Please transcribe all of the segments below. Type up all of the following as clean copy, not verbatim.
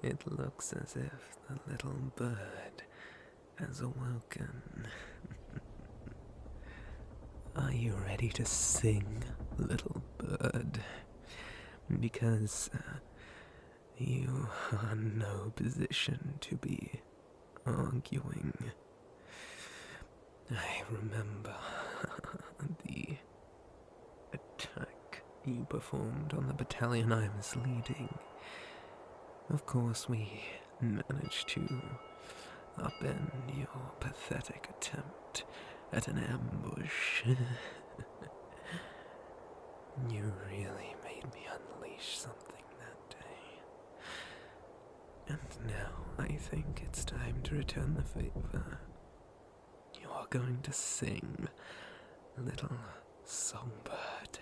It looks as if the little bird has awoken. Are you ready to sing, little bird? Because you are in no position to be arguing. I remember the attack you performed on the battalion I was leading. Of course, we managed to upend your pathetic attempt at an ambush. You really made me unleash something that day. And now I think it's time to return the favor. You are going to sing, little songbird,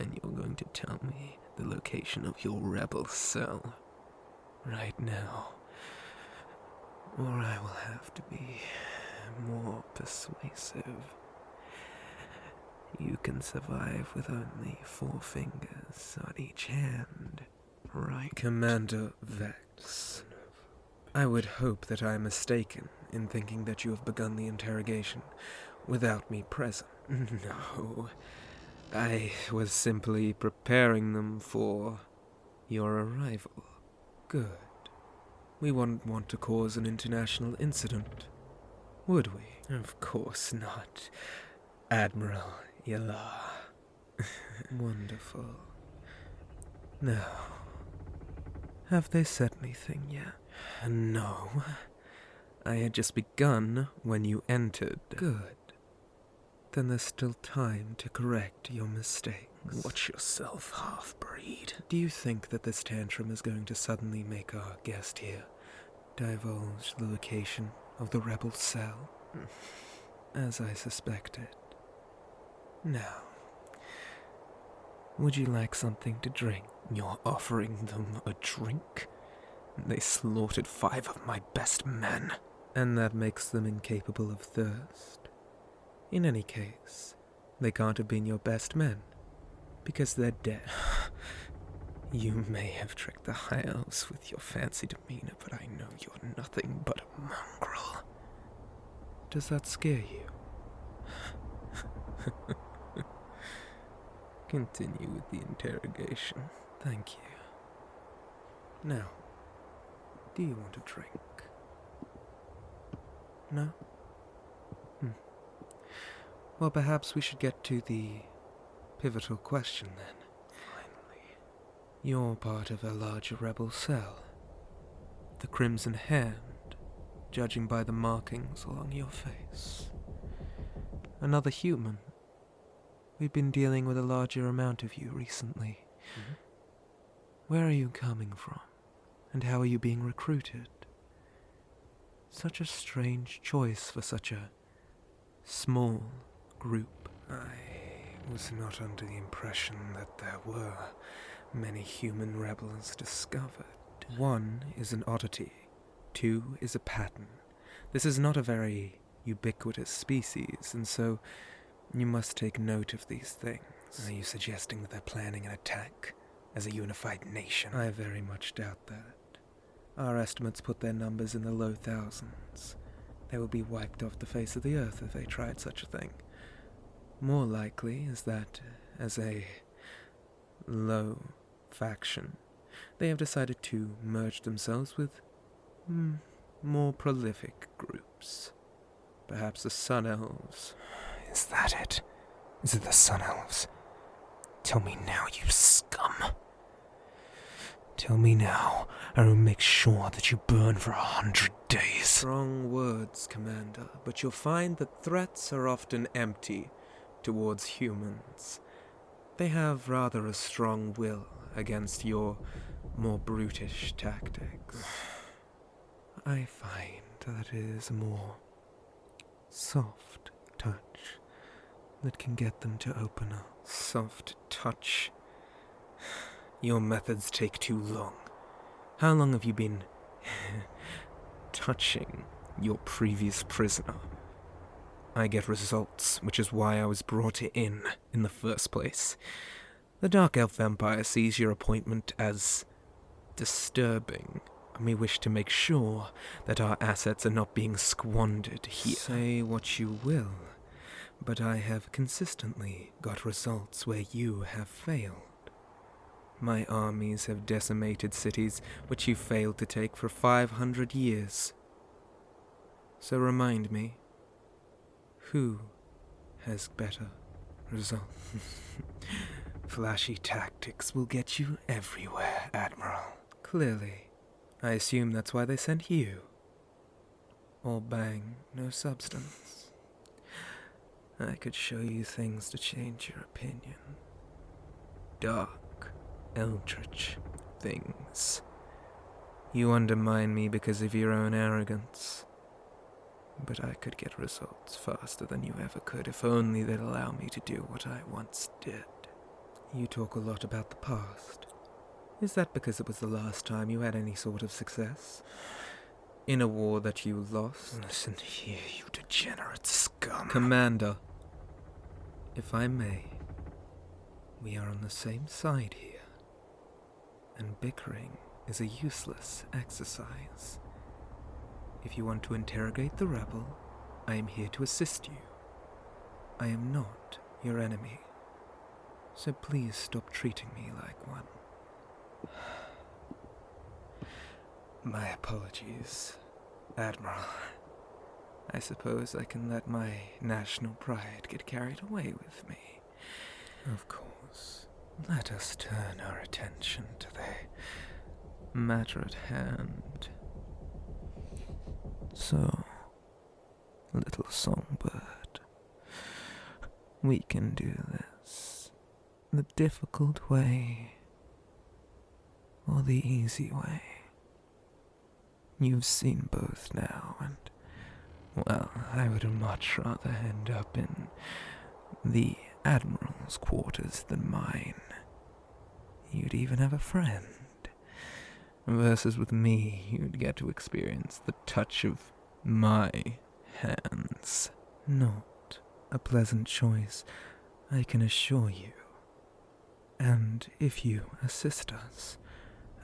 and you're going to tell me the location of your rebel cell right now, or I will have to be more persuasive. You can survive with only 4 fingers on each hand, right? Commander V'Vex, I would hope that I am mistaken in thinking that you have begun the interrogation without me present. No, I was simply preparing them for your arrival. Good. We wouldn't want to cause an international incident, would we? Of course not, Admiral Yalar. Wonderful. Now, have they said anything yet? No. I had just begun when you entered. Good. Then there's still time to correct your mistakes. Watch yourself, half-breed. Do you think that this tantrum is going to suddenly make our guest here divulge the location of the rebel cell? As I suspected. Now, would you like something to drink? You're offering them a drink? They slaughtered 5 of my best men. And that makes them incapable of thirst. In any case, they can't have been your best men, because they're dead. You may have tricked the high elves with your fancy demeanor, but I know you're nothing but a mongrel. Does that scare you? Continue with the interrogation. Thank you. Now, do you want a drink? No? Well, perhaps we should get to the pivotal question then. Finally. You're part of a larger rebel cell. The Crimson Hand, judging by the markings along your face. Another human. We've been dealing with a larger amount of you recently. Mm-hmm. Where are you coming from? And how are you being recruited? Such a strange choice for such a small group. I was not under the impression that there were many human rebels discovered. 1 is an oddity. 2 is a pattern. This is not a very ubiquitous species, and so you must take note of these things. Are you suggesting that they're planning an attack as a unified nation? I very much doubt that. Our estimates put their numbers in the low thousands. They will be wiped off the face of the earth if they tried such a thing. More likely is that, as a low faction, they have decided to merge themselves with more prolific groups. Perhaps the Sun Elves. Is that it? Is it the Sun Elves? Tell me now, you scum. Tell me now, I will make sure that you burn for 100 days. Strong words, Commander, but you'll find that threats are often empty towards humans. They have rather a strong will against your more brutish tactics. I find that it is a more soft touch that can get them to open up. Soft touch? Your methods take too long. How long have you been touching your previous prisoner? I get results, which is why I was brought in the first place. The Dark Elf Vampire sees your appointment as disturbing, We wish to make sure that our assets are not being squandered here. Say what you will, but I have consistently got results where you have failed. My armies have decimated cities which you failed to take for 500 years. So remind me, who has better results? Flashy tactics will get you everywhere, Admiral. Clearly. I assume that's why they sent you. All bang, no substance. I could show you things to change your opinion. Dark, eldritch things. You undermine me because of your own arrogance. But I could get results faster than you ever could if only they'd allow me to do what I once did. You talk a lot about the past. Is that because it was the last time you had any sort of success? In a war that you lost? Listen here, you degenerate scum. Commander, if I may, we are on the same side here, and bickering is a useless exercise. If you want to interrogate the rebel, I am here to assist you. I am not your enemy, so please stop treating me like one. My apologies, Admiral. I suppose I can let my national pride get carried away with me. Of course. Let us turn our attention to the matter at hand. So, little songbird, we can do this the difficult way or the easy way. You've seen both now, and, well, I would much rather end up in the Admiral's quarters than mine. You'd even have a friend. Versus with me, you'd get to experience the touch of my hands. Not a pleasant choice, I can assure you. And if you assist us,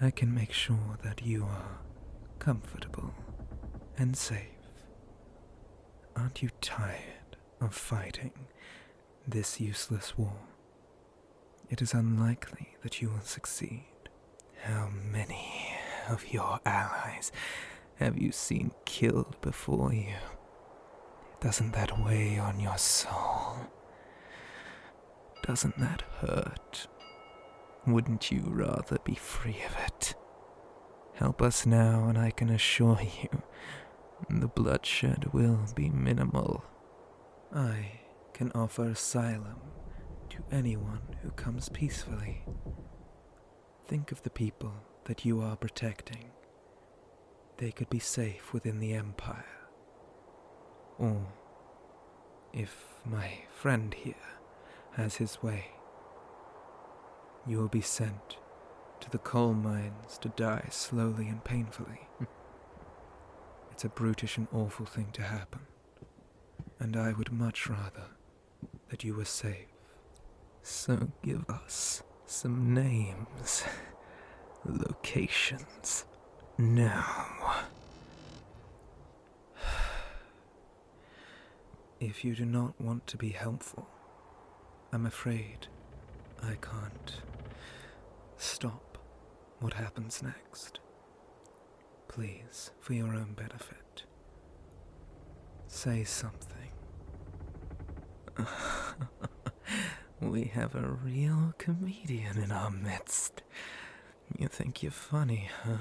I can make sure that you are comfortable and safe. Aren't you tired of fighting this useless war? It is unlikely that you will succeed. How many of your allies have you seen killed before you? Doesn't that weigh on your soul? Doesn't that hurt? Wouldn't you rather be free of it? Help us now, and I can assure you the bloodshed will be minimal. I can offer asylum to anyone who comes peacefully. Think of the people that you are protecting. They could be safe within the Empire. Or, if my friend here has his way, you will be sent to the coal mines to die slowly and painfully. It's a brutish and awful thing to happen, and I would much rather that you were safe. So give us some names, locations, now. If you do not want to be helpful, I'm afraid I can't stop what happens next. Please, for your own benefit, say something. We have a real comedian in our midst. You think you're funny, huh?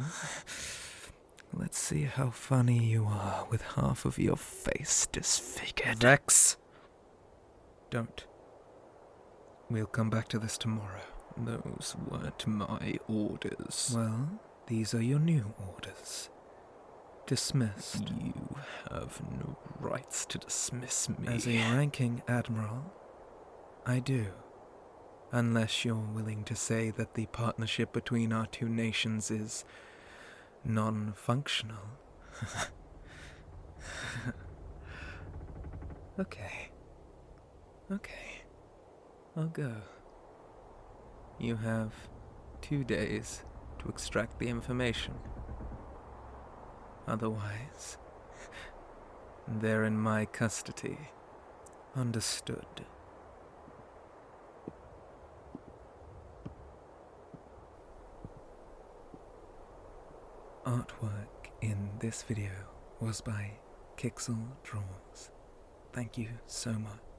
Let's see how funny you are with half of your face disfigured. Vex! Don't. We'll come back to this tomorrow. Those weren't my orders. Well, these are your new orders. Dismissed. You have no rights to dismiss me. As a ranking admiral, I do. Unless you're willing to say that the partnership between our two nations is non-functional. Okay. I'll go. You have 2 days to extract the information. Otherwise, they're in my custody. Understood. Artwork in this video was by Kitxel Draws. Thank you so much.